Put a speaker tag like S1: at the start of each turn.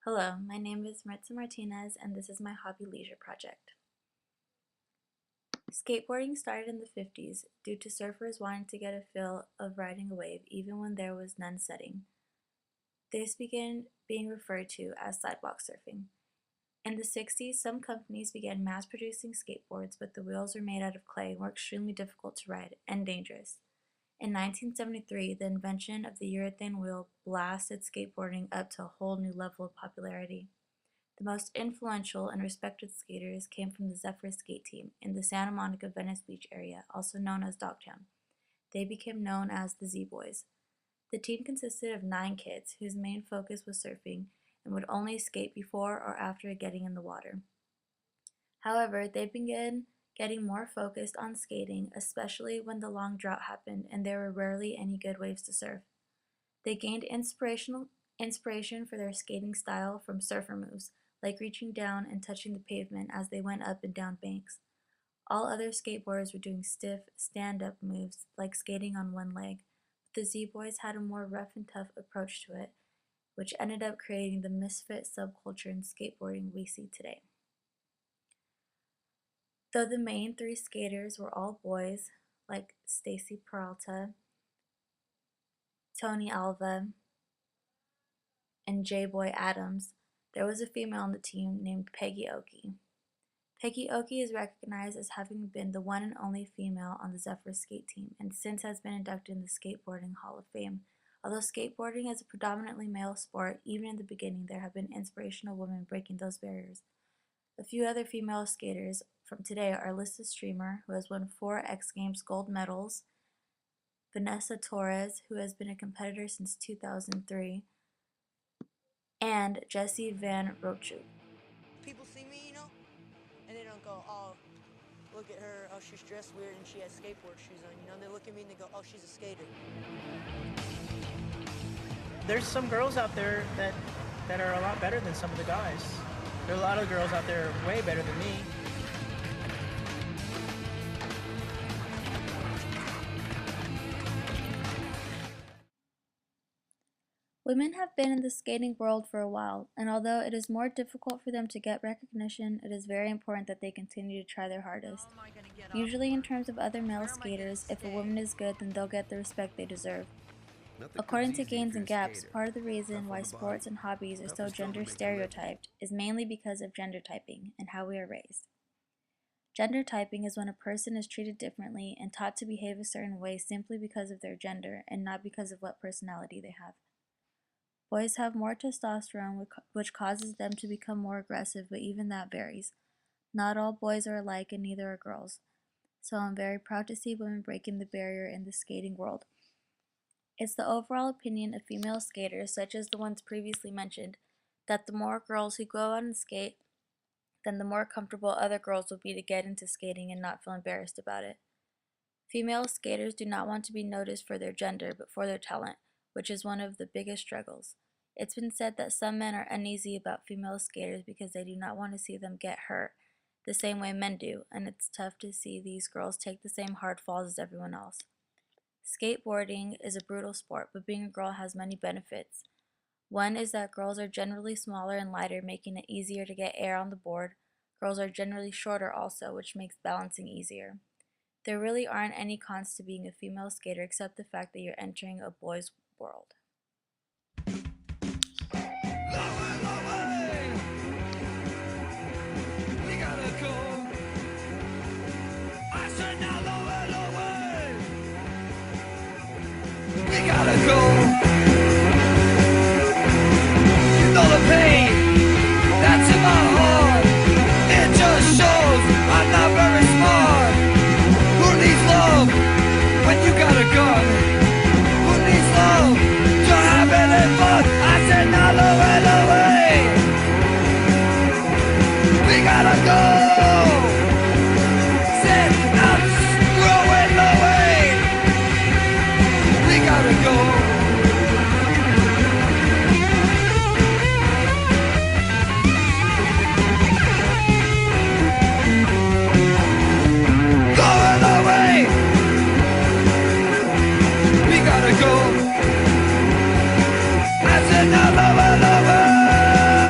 S1: Hello, my name is Maritza Martinez and this is my hobby leisure project. Skateboarding started in the 50s due to surfers wanting to get a feel of riding a wave even when there was none setting. This began being referred to as sidewalk surfing. In the 60s, some companies began mass producing skateboards, but the wheels were made out of clay and were extremely difficult to ride and dangerous. In 1973, the invention of the urethane wheel blasted skateboarding up to a whole new level of popularity. The most influential and respected skaters came from the Zephyr skate team in the Santa Monica Venice Beach area, also known as Dogtown. They became known as the Z-Boys. The team consisted of 9 kids whose main focus was surfing and would only skate before or after getting in the water. However, they began getting more focused on skating, especially when the long drought happened and there were rarely any good waves to surf. They gained inspiration for their skating style from surfer moves, like reaching down and touching the pavement as they went up and down banks. All other skateboarders were doing stiff, stand-up moves, like skating on one leg, but the Z-Boys had a more rough and tough approach to it, which ended up creating the misfit subculture in skateboarding we see today. Though the main 3 skaters were all boys, like Stacy Peralta, Tony Alva, and J-Boy Adams, there was a female on the team named Peggy Oki. Peggy Oki is recognized as having been the one and only female on the Zephyr skate team and since has been inducted in the Skateboarding Hall of Fame. Although skateboarding is a predominantly male sport, even in the beginning there have been inspirational women breaking those barriers. A few other female skaters from today are Alyssa Streamer, who has won 4 X Games gold medals, Vanessa Torres, who has been a competitor since 2003, and Jessie Van Rochuk.
S2: People see me, and they don't go, oh, look at her, oh, she's dressed weird and she has skateboard shoes on, they look at me and they go, oh, she's a skater.
S3: There's some girls out there that are a lot better than some of the guys. There are a lot of girls out there way better than me.
S1: Women have been in the skating world for a while, and although it is more difficult for them to get recognition, it is very important that they continue to try their hardest. Usually in terms of other male skaters, if a woman is good, then they'll get the respect they deserve. According to Gains and Gaps, part of the reason why sports and hobbies are so gender stereotyped is mainly because of gender typing and how we are raised. Gender typing is when a person is treated differently and taught to behave a certain way simply because of their gender and not because of what personality they have. Boys have more testosterone, which causes them to become more aggressive, but even that varies. Not all boys are alike and neither are girls. So I'm very proud to see women breaking the barrier in the skating world. It's the overall opinion of female skaters, such as the ones previously mentioned, that the more girls who go out and skate, then the more comfortable other girls will be to get into skating and not feel embarrassed about it. Female skaters do not want to be noticed for their gender, but for their talent, which is one of the biggest struggles. It's been said that some men are uneasy about female skaters because they do not want to see them get hurt, the same way men do, and it's tough to see these girls take the same hard falls as everyone else. Skateboarding is a brutal sport, but being a girl has many benefits. One is that girls are generally smaller and lighter, making it easier to get air on the board. Girls are generally shorter also, which makes balancing easier. There really aren't any cons to being a female skater except the fact that you're entering a boys' world.